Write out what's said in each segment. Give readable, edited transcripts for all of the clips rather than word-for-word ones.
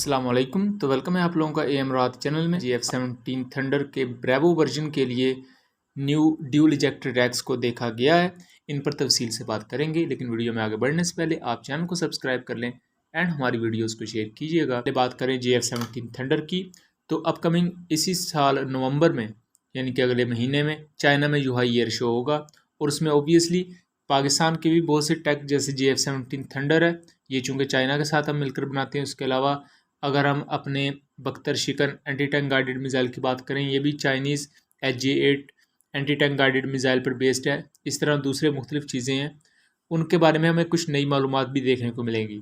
अस्सलाम वालेकुम। तो वेलकम है आप लोगों का एम रात चैनल में। GF-17 थंडर के ब्रेवो वर्जन के लिए न्यू ड्यूल इजेक्टर रैक्स को देखा गया है। इन पर तफसील से बात करेंगे, लेकिन वीडियो में आगे बढ़ने से पहले आप चैनल को सब्सक्राइब कर लें एंड हमारी वीडियोस को शेयर कीजिएगा। बात करें GF-17 थंडर की, तो अपकमिंग इसी साल नवंबर में यानी कि अगले महीने में चाइना में यूहाई एयर शो होगा और उसमें ओबियसली पाकिस्तान के भी बहुत से टेक जैसे GF-17 थंडर है, ये चूँकि चाइना के साथ हम मिलकर बनाते हैं। उसके अलावा अगर हम अपने बख्तर शिकन एंटी टैंक गाइडेड मिसाइल की बात करें, ये भी Chinese HJ-8 anti tank guided missile पर बेस्ड है। इस तरह दूसरे मुख्तलिफ चीज़ें हैं, उनके बारे में हमें कुछ नई मालूमात भी देखने को मिलेंगी।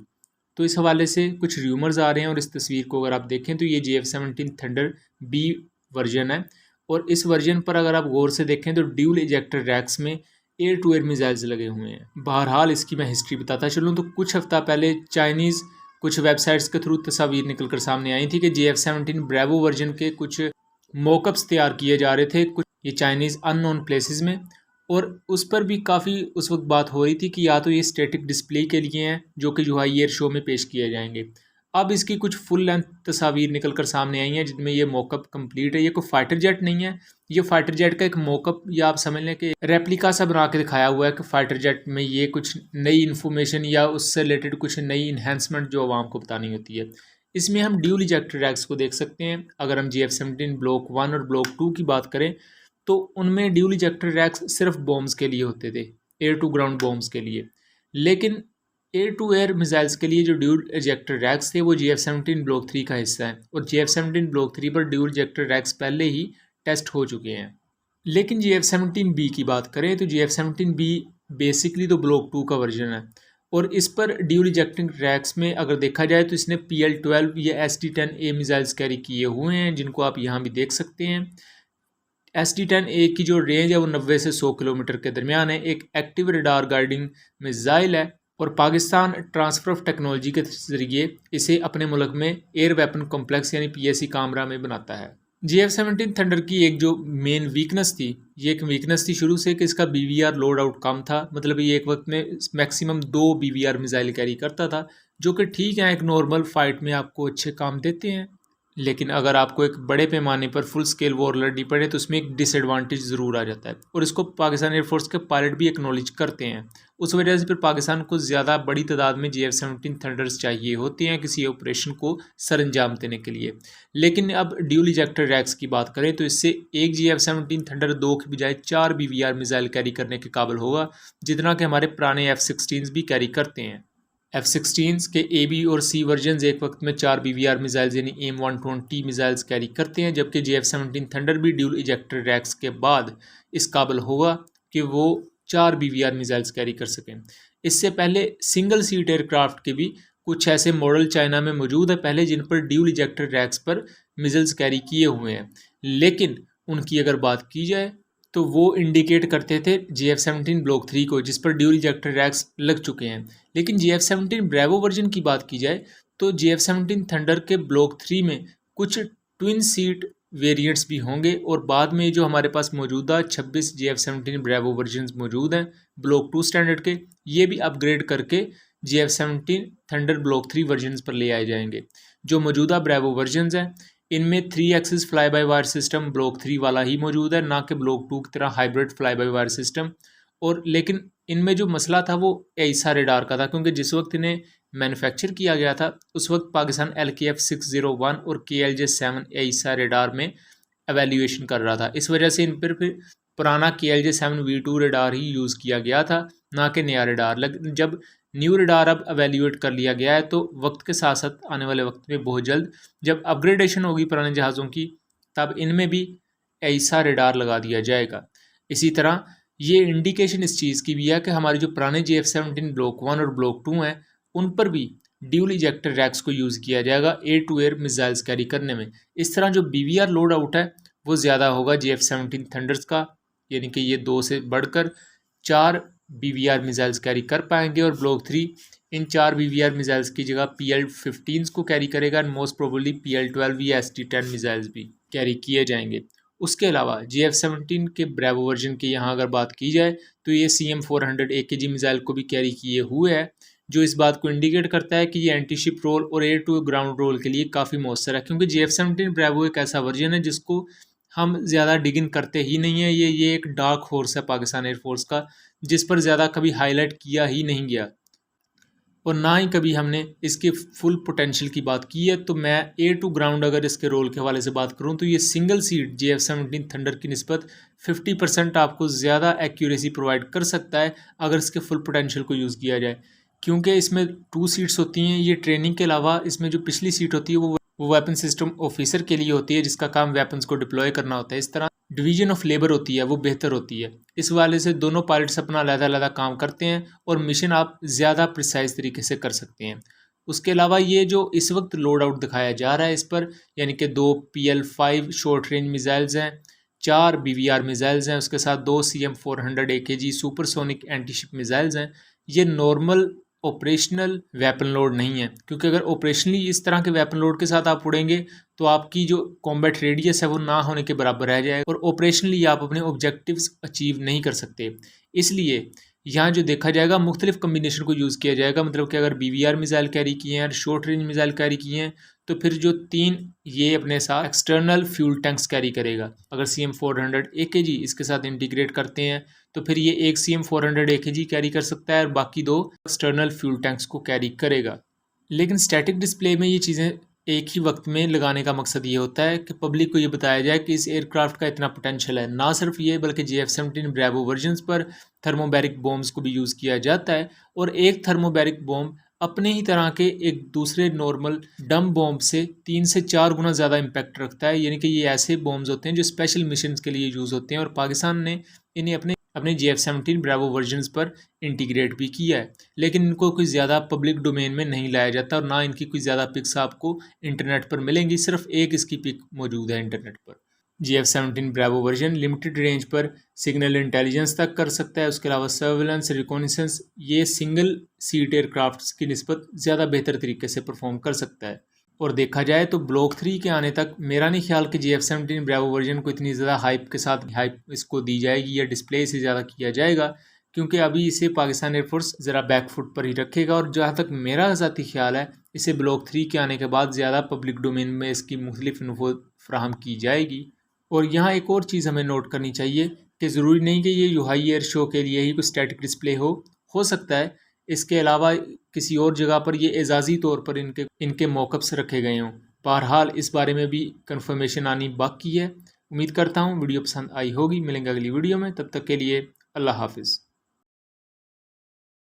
तो इस हवाले से कुछ र्यूमर्स आ रहे हैं और इस तस्वीर को अगर आप देखें तो ये GF-17 थंडर B वर्जन है और इस वर्जन पर अगर आप गौर से देखें तो ड्यूल इजेक्टर रैक्स में एयर टू एयर मिसाइल्स लगे हुए हैं। बहरहाल इसकी मैं हिस्ट्री बताता चलूँ तो कुछ हफ्ता पहले चाइनीज़ कुछ वेबसाइट्स के थ्रू तस्वीर निकल कर सामने आई थी कि GF-17 ब्रेवो वर्जन के कुछ मॉकअप्स तैयार किए जा रहे थे कुछ ये चाइनीज़ अननोन प्लेसेस में, और उस पर भी काफ़ी उस वक्त बात हो रही थी कि या तो ये स्टैटिक डिस्प्ले के लिए हैं जो कि यूहाई एयर शो में पेश किए जाएंगे। अब इसकी कुछ फुल लेंथ तस्वीर निकल कर सामने आई हैं जिनमें ये मॉकअप कंप्लीट है। ये कोई फाइटर जेट नहीं है, ये फाइटर जेट का एक मॉकअप या आप समझ लें कि रेप्लिका सा बना के दिखाया हुआ है कि फाइटर जेट में ये कुछ नई इन्फॉर्मेशन या उससे रिलेटेड कुछ नई इन्हेंसमेंट जो आवाम को बतानी होती है। इसमें हम ड्यूल इजेक्टर रैक्स को देख सकते हैं। अगर हम GF-17 ब्लॉक 1 और ब्लॉक 2 की बात करें तो उनमें ड्यूल इजेक्टर रैक्स सिर्फ बॉम्ब्स के लिए होते थे, एयर टू ग्राउंड बॉम्ब्स के लिए। लेकिन एयर टू एयर मिसाइल्स के लिए जो ड्यूल इजेक्टर रैक्स थे वो GF-17 ब्लॉक 3 का हिस्सा है और GF-17 ब्लॉक 3 पर ड्यूल इजेक्टर रैक्स पहले ही टेस्ट हो चुके हैं। लेकिन GF-17B की बात करें तो GF-17B बेसिकली तो ब्लॉक 2 का वर्जन है और इस पर ड्यूल इजेक्टिंग रैक्स में अगर देखा जाए तो इसने PL-12 या SD-10A मिसाइल्स कैरी किए हुए हैं, जिनको आप यहाँ भी देख सकते हैं। SD-10A की जो रेंज है वो 90 से 100 किलोमीटर के दरमियान है। एक एक्टिव रडार गाइडिंग मिसाइल है और पाकिस्तान ट्रांसफ़र ऑफ टेक्नोलॉजी के ज़रिए इसे अपने मुल्क में एयर वेपन कॉम्प्लेक्स यानी PSC कामरा में बनाता है। GF-17 थंडर की एक जो मेन वीकनेस थी, ये एक वीकनेस थी शुरू से कि इसका BVR लोड आउट कम था। मतलब ये एक वक्त में मैक्सिमम 2 BVR मिसाइल कैरी करता था, जो कि ठीक है, एक नॉर्मल फाइट में आपको अच्छे काम देते हैं। लेकिन अगर आपको एक बड़े पैमाने पर फुल स्केल वॉर लड़नी पड़े तो उसमें एक डिसएडवांटेज ज़रूर आ जाता है और इसको पाकिस्तान एयरफोर्स के पायलट भी एक्नॉलेज करते हैं। उस वजह से फिर पाकिस्तान को ज़्यादा बड़ी तादाद में GF-17 थंडर्स चाहिए होते हैं किसी ऑपरेशन को सर अंजाम देने के लिए। लेकिन अब ड्यूल इजेक्टर रैक्स की बात करें तो इससे एक GF-17 थंडर 2 की बजाय 4 BVR मिसाइल कैरी करने के काबिल होगा, जितना कि हमारे पुराने F-16 भी कैरी करते हैं। F-16 के A, B और C वर्जन एक वक्त में 4 BVR मिसाइल्स यानी AIM-120 मिसाइल्स कैरी करते हैं, जबकि GF-17 थंडर भी ड्यूल इजेक्टर रैक्स के बाद इस काबिल होगा कि वो 4 BVR मिसाइल्स कैरी कर सकें। इससे पहले सिंगल सीट एयरक्राफ्ट के भी कुछ ऐसे मॉडल चाइना में मौजूद है पहले, जिन पर ड्यूल इजेक्टर रैक्स पर मिसाइल्स कैरी किए हुए हैं, लेकिन उनकी अगर बात की जाए तो वो इंडिकेट करते थे GF-17 ब्लॉक 3 को, जिस पर ड्यूल इजेक्टर रैक्स लग चुके हैं। लेकिन GF-17 ब्रेवो वर्जन की बात की जाए तो GF-17 थंडर के ब्लॉक 3 में कुछ ट्विन सीट वेरिएंट्स भी होंगे और बाद में जो हमारे पास मौजूदा 26 GF-17 ब्रेवो वर्जन मौजूद हैं ब्लॉक 2 स्टैंडर्ड के, ये भी अपग्रेड करके GF-17 थंडर ब्लॉक 3 वर्जन पर ले आए जाएंगे। जो मौजूदा ब्रेवो वर्जन हैं इनमें 3 axis fly by wire system block 3 वाला ही मौजूद है, ना कि ब्लॉक 2 की तरह hybrid fly by wire system. और लेकिन इनमें जो मसला था वो एइसा रेडार का था, क्योंकि जिस वक्त इन्हें मैन्युफैक्चर किया गया था उस वक्त पाकिस्तान LKF-601 और KLJ-7 एइसा रेडार में एवेल्यूएशन कर रहा था। इस वजह से इन पर फिर पुराना KLJ-7 V2 रेडार ही यूज़ किया गया था, ना कि नया रेडार। लेकिन जब न्यू रेडार अब एवेल्यूएट कर लिया गया है तो वक्त के साथ साथ आने वाले वक्त में बहुत जल्द जब अपग्रेडेशन होगी पुराने जहाज़ों की, तब इनमें भी ऐसा रेडार लगा दिया जाएगा। इसी तरह ये इंडिकेशन इस चीज़ की भी है कि हमारे जो पुराने GF-17 ब्लॉक 1 और ब्लॉक 2 हैं उन पर भी ड्यूल इजेक्टर रैक्स को यूज़ किया जाएगा air to air missiles carry करने में। इस तरह जो BVR लोड आउट है वो ज़्यादा होगा GF-17 थंडर्स का, यानी कि ये 2 से बढ़कर 4 BVR मिसाइल्स कैरी कर पाएंगे और ब्लॉक 3 इन 4 BVR मिसाइल्स की जगह PL-15 को कैरी करेगा एंड मोस्ट प्रोबेबली PL-12 या SD-10 मिसाइल्स भी कैरी किए जाएंगे। उसके अलावा GF-17 के ब्रेवो वर्जन की यहाँ अगर बात की जाए तो ये CM-400 AKG मिसाइल को भी कैरी किए हुए है, जो इस बात को इंडिकेट करता है कि ये एंटी शिप रोल और एयर टू ग्राउंड रोल के लिए काफ़ी मौसर है, क्योंकि GF-17 ब्रेवो एक ऐसा वर्जन है जिसको हम ज़्यादा डिगिन करते ही नहीं है। ये एक डार्क हॉर्स है पाकिस्तान एयरफोर्स का, जिस पर ज़्यादा कभी हाईलाइट किया ही नहीं गया और ना ही कभी हमने इसके फुल पोटेंशियल की बात की है। तो मैं एयर टू ग्राउंड अगर इसके रोल के हवाले से बात करूं तो ये सिंगल सीट GF-17 थंडर की निस्बत 50% आपको ज़्यादा एक्यूरेसी प्रोवाइड कर सकता है अगर इसके फुल पोटेंशियल को यूज़ किया जाए, क्योंकि इसमें 2 सीट्स होती हैं। ये ट्रेनिंग के अलावा इसमें जो पिछली सीट होती है वो वेपन सिस्टम ऑफिसर के लिए होती है, जिसका काम वेपन्स को डिप्लॉय करना होता है। इस तरह डिवीजन ऑफ लेबर होती है वो बेहतर होती है। इस वाले से दोनों पायलट्स अपना अलग-अलग काम करते हैं और मिशन आप ज़्यादा प्रिसाइज तरीके से कर सकते हैं। उसके अलावा ये जो इस वक्त लोड आउट दिखाया जा रहा है इस पर, यानी कि 2 PL-5 शॉर्ट रेंज मिसाइल्स हैं, 4 BVR मिसाइल्स हैं, उसके साथ 2 CM-400 AKG supersonic antiship missiles हैं। ये नॉर्मल ऑपरेशनल वेपन लोड नहीं है, क्योंकि अगर ऑपरेशनली इस तरह के वेपन लोड के साथ आप उड़ेंगे तो आपकी जो कॉम्बैट रेडियस है वो ना होने के बराबर रह जाएगा और ऑपरेशनली आप अपने ऑब्जेक्टिव्स अचीव नहीं कर सकते। इसलिए यहाँ जो देखा जाएगा मुख्तलिफ कम्बिनेशन को यूज़ किया जाएगा, मतलब कि अगर BVR मिसाइल कैरी किए हैं और शॉर्ट रेंज मिसाइल कैरी किए हैं तो फिर जो 3 ये अपने साथ एक्सटर्नल फ्यूल टैंक्स कैरी करेगा। अगर CM-400 AKG इसके साथ इंटीग्रेट करते हैं तो फिर ये एक CM-400 AKG कैरी कर सकता है और बाकी 2 एक्सटर्नल फ्यूल टैंक्स को कैरी करेगा। लेकिन स्टैटिक डिस्प्ले में ये चीज़ें एक ही वक्त में लगाने का मकसद ये होता है कि पब्लिक को ये बताया जाए कि इस एयरक्राफ्ट का इतना पोटेंशियल है। ना सिर्फ ये बल्कि GF-17 ब्रेवो वर्जन्स पर थर्मोबैरिक बॉम्ब्स को भी यूज़ किया जाता है और एक थर्मोबैरिक बॉम्ब अपने ही तरह के एक दूसरे नॉर्मल डम बॉम्ब से 3 से 4 गुना ज़्यादा इम्पैक्ट रखता है। यानी कि ये ऐसे बॉम्ब्स होते हैं जो स्पेशल मिशन के लिए यूज़ होते हैं और पाकिस्तान ने इन्हें अपने GF-17 ब्रेवो वर्जन्स पर इंटीग्रेट भी किया है, लेकिन इनको कोई ज़्यादा पब्लिक डोमेन में नहीं लाया जाता और ना इनकी कोई ज़्यादा पिक्स आपको इंटरनेट पर मिलेंगी। सिर्फ एक इसकी पिक मौजूद है इंटरनेट पर। GF-17 bravo version limited range पर सिग्नल इंटेलिजेंस तक कर सकता है। उसके अलावा सर्वेलेंस, रिकॉनिसेंस ये सिंगल सीट एयरक्राफ्ट की निस्बत ज़्यादा बेहतर तरीके से परफॉर्म कर सकता है। और देखा जाए तो ब्लॉक 3 के आने तक मेरा नहीं ख्याल कि GF-17 ब्रेवो वर्जन को इतनी ज़्यादा हाइप के साथ हाइप इसको दी जाएगी या डिस्प्ले से ज़्यादा किया जाएगा, क्योंकि अभी इसे पाकिस्तान एयरफोर्स ज़रा बैकफुट पर ही रखेगा। और जहाँ तक मेरा ज़ाती ख्याल है इसे ब्लॉक 3 के आने के बाद ज़्यादा पब्लिक डोमेन में इसकी मुख्तलिफ इन्फो फ्राहम की जाएगी। और यहाँ एक और चीज़ हमें नोट करनी चाहिए कि ज़रूरी नहीं कि ये यूहाई एयर शो के लिए ही कोई स्टैटिक डिस्प्ले हो सकता है इसके अलावा किसी और जगह पर ये एजाज़ी तौर पर इनके मौक़िफ़्स रखे गए हों। बहरहाल इस बारे में भी कंफर्मेशन आनी बाकी है। उम्मीद करता हूँ वीडियो पसंद आई होगी। मिलेंगे अगली वीडियो में, तब तक के लिए अल्लाह हाफिज़।